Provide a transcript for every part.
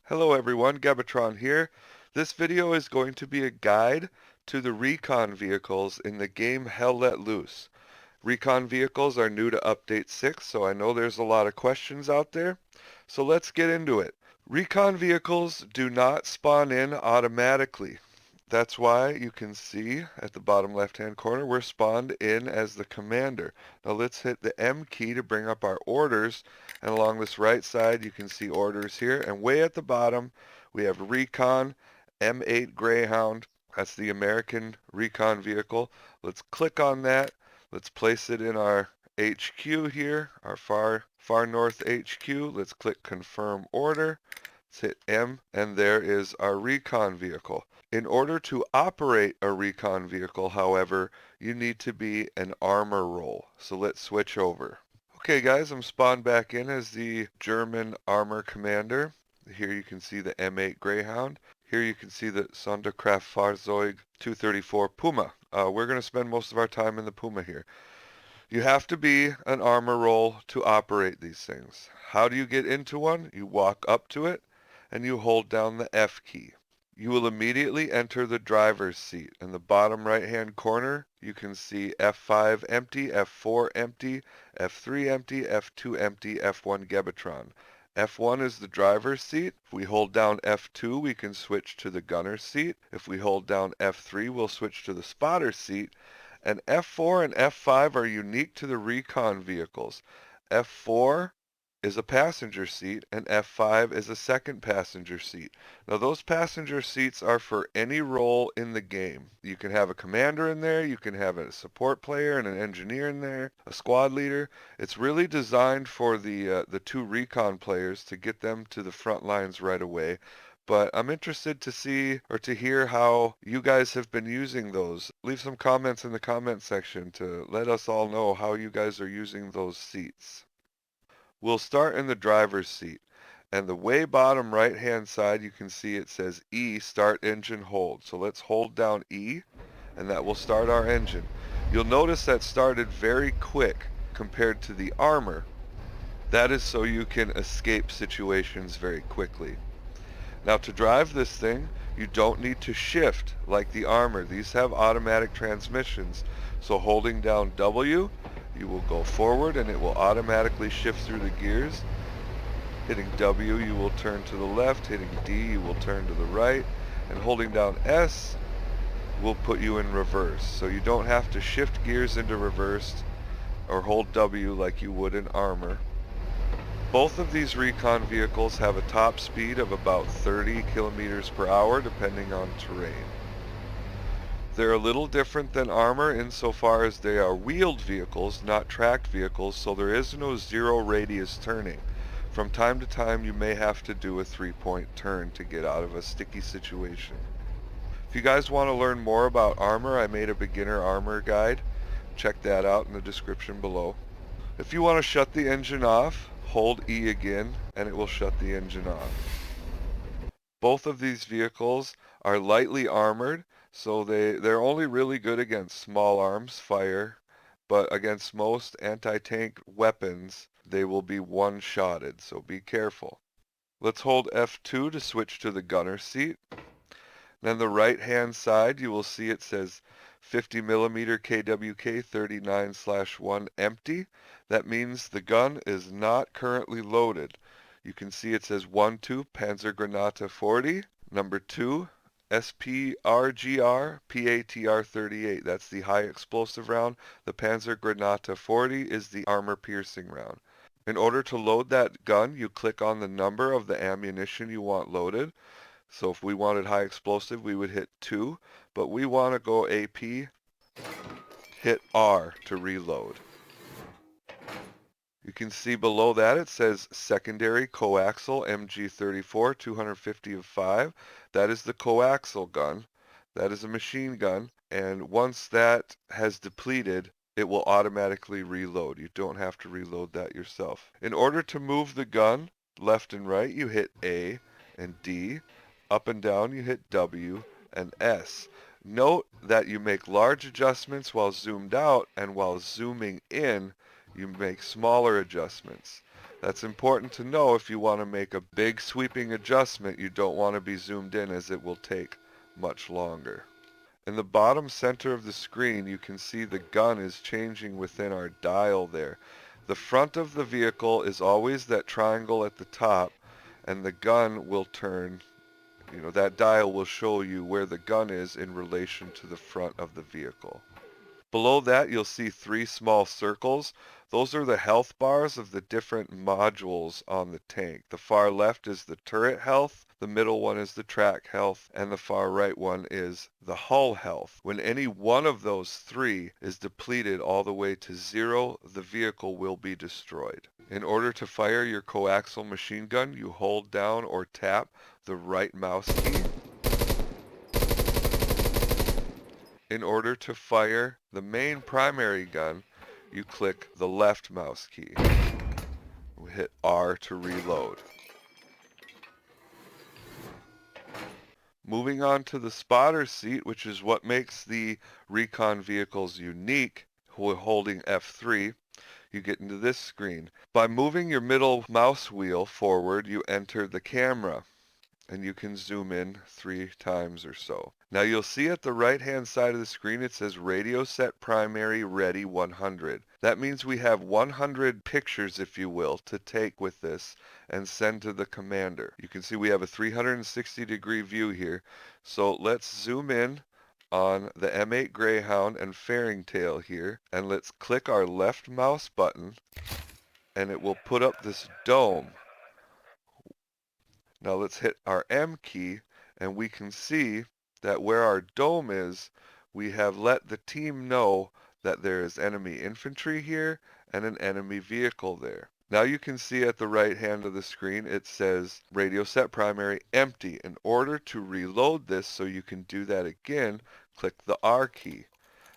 Hello everyone, Gebatron here. This video is going to be a guide to the Recon vehicles in the game Hell Let Loose. Recon vehicles are new to Update 6, so I know there's a lot of questions out there. So let's get into it. Recon vehicles do not spawn in automatically. That's why you can see at the bottom left-hand corner, we're spawned in as the commander. Now let's hit the M key to bring up our orders. And along this right side, you can see orders here. And way at the bottom, we have Recon M8 Greyhound. That's the American Recon vehicle. Let's click on that. Let's place it in our HQ here, our far north HQ. Let's click confirm order. Let's hit M, and there is our Recon vehicle. In order to operate a Recon vehicle, however, you need to be an armor role. So let's switch over. Okay guys, I'm spawned back in as the German armor commander. Here you can see the M8 Greyhound. Here you can see the Sonderkraftfahrzeug 234 Puma. We're going to spend most of our time in the Puma here. You have to be an armor role to operate these things. How do you get into one? You walk up to it and you hold down the F key. You will immediately enter the driver's seat. In the bottom right hand corner, you can see F5 empty, F4 empty, F3 empty, F2 empty, F1 Gebatron. F1 is the driver's seat. If we hold down F2, we can switch to the gunner's seat. If we hold down F3, we'll switch to the spotter's seat. And F4 and F5 are unique to the Recon vehicles. F4 is a passenger seat and F5 is a second passenger seat. Now those passenger seats are for any role in the game. You can have a commander in there, you can have a support player and an engineer in there, a squad leader. It's really designed for the two Recon players to get them to the front lines right away. But I'm interested to see or to hear how you guys have been using those. Leave some comments in the comment section to let us all know how you guys are using those seats. We'll start in the driver's seat. And the way bottom right hand side, you can see it says E, start engine hold. So let's hold down E, and that will start our engine. You'll notice that started very quick compared to the armor. That is so you can escape situations very quickly. Now to drive this thing, you don't need to shift like the armor. These have automatic transmissions. So holding down W, you will go forward and it will automatically shift through the gears. Hitting W, you will turn to the left. Hitting D, you will turn to the right. And holding down S will put you in reverse. So you don't have to shift gears into reverse or hold W like you would in armor. Both of these Recon vehicles have a top speed of about 30 kilometers per hour depending on terrain. They're a little different than armor insofar as they are wheeled vehicles, not tracked vehicles, so there is no zero radius turning. From time to time you may have to do a 3-point turn to get out of a sticky situation. If you guys want to learn more about armor, I made a beginner armor guide. Check that out in the description below. If you want to shut the engine off, hold E again and it will shut the engine off. Both of these vehicles are lightly armored, so they're only really good against small arms fire, but against most anti-tank weapons they will be one-shotted, so be careful. Let's hold F2 to switch to the gunner seat. Then the right hand side you will see it says 50mm KWK 39/1 empty. That means the gun is not currently loaded. You can see it says 1-2 Panzergranate 40, number 2 SPRGR PATR 38. That's the high explosive round. The Panzergranate 40 is the armor piercing round. In order to load that gun, you click on the number of the ammunition you want loaded. So if we wanted high explosive, we would hit 2, but we want to go AP, hit R to reload. You can see below that it says secondary coaxial MG34 250 of 5. That is the coaxial gun. That is a machine gun, and once that has depleted, it will automatically reload. You don't have to reload that yourself. In order to move the gun left and right, you hit A and D. Up and down, you hit W and S. Note that you make large adjustments while zoomed out, and while zooming in, you make smaller adjustments. That's important to know if you want to make a big sweeping adjustment. You don't want to be zoomed in as it will take much longer. In the bottom center of the screen, you can see the gun is changing within our dial there. The front of the vehicle is always that triangle at the top, and the gun will turn, that dial will show you where the gun is in relation to the front of the vehicle. Below that, you'll see 3 small circles. Those are the health bars of the different modules on the tank. The far left is the turret health, the middle one is the track health, and the far right one is the hull health. When any one of those 3 is depleted all the way to 0, the vehicle will be destroyed. In order to fire your coaxial machine gun, you hold down or tap the right mouse key. In order to fire the main primary gun, you click the left mouse key. We hit R to reload. Moving on to the spotter seat, which is what makes the Recon vehicles unique, holding F3, you get into this screen. By moving your middle mouse wheel forward, you enter the camera, and you can zoom in 3 times or so. Now you'll see at the right hand side of the screen it says radio set primary ready 100. That means we have 100 pictures, if you will, to take with this and send to the commander. You can see we have a 360-degree view here. So let's zoom in on the M8 Greyhound and fairing tail here, and let's click our left mouse button, and it will put up this dome. Now let's hit our M key, and we can see that where our dome is, we have let the team know that there is enemy infantry here and an enemy vehicle there. Now you can see at the right hand of the screen it says radio set primary empty. In order to reload this so you can do that again, click the R key.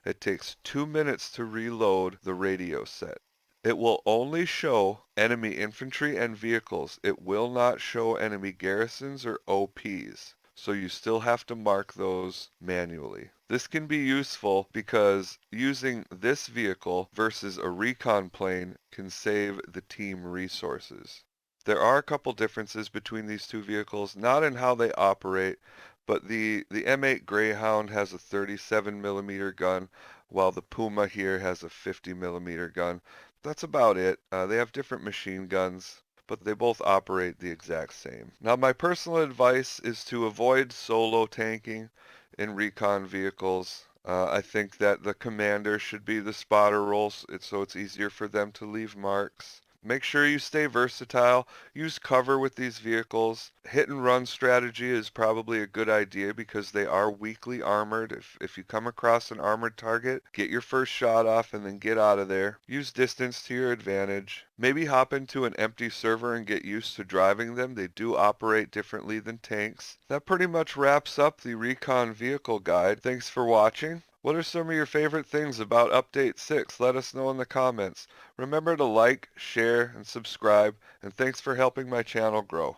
It takes 2 minutes to reload the radio set. It will only show enemy infantry and vehicles. It will not show enemy garrisons or OPs. So you still have to mark those manually. This can be useful because using this vehicle versus a recon plane can save the team resources. There are a couple differences between these two vehicles, not in how they operate, but the M8 Greyhound has a 37mm gun, while the Puma here has a 50mm gun. That's about it. They have different machine guns, but they both operate the exact same. Now, my personal advice is to avoid solo tanking in recon vehicles. I think that the commander should be the spotter role, so it's easier for them to leave marks. Make sure you stay versatile. Use cover with these vehicles. Hit and run strategy is probably a good idea because they are weakly armored. If you come across an armored target, get your first shot off and then get out of there. Use distance to your advantage. Maybe hop into an empty server and get used to driving them. They do operate differently than tanks. That pretty much wraps up the Recon Vehicle Guide. Thanks for watching. What are some of your favorite things about Update 6? Let us know in the comments. Remember to like, share, and subscribe, and thanks for helping my channel grow.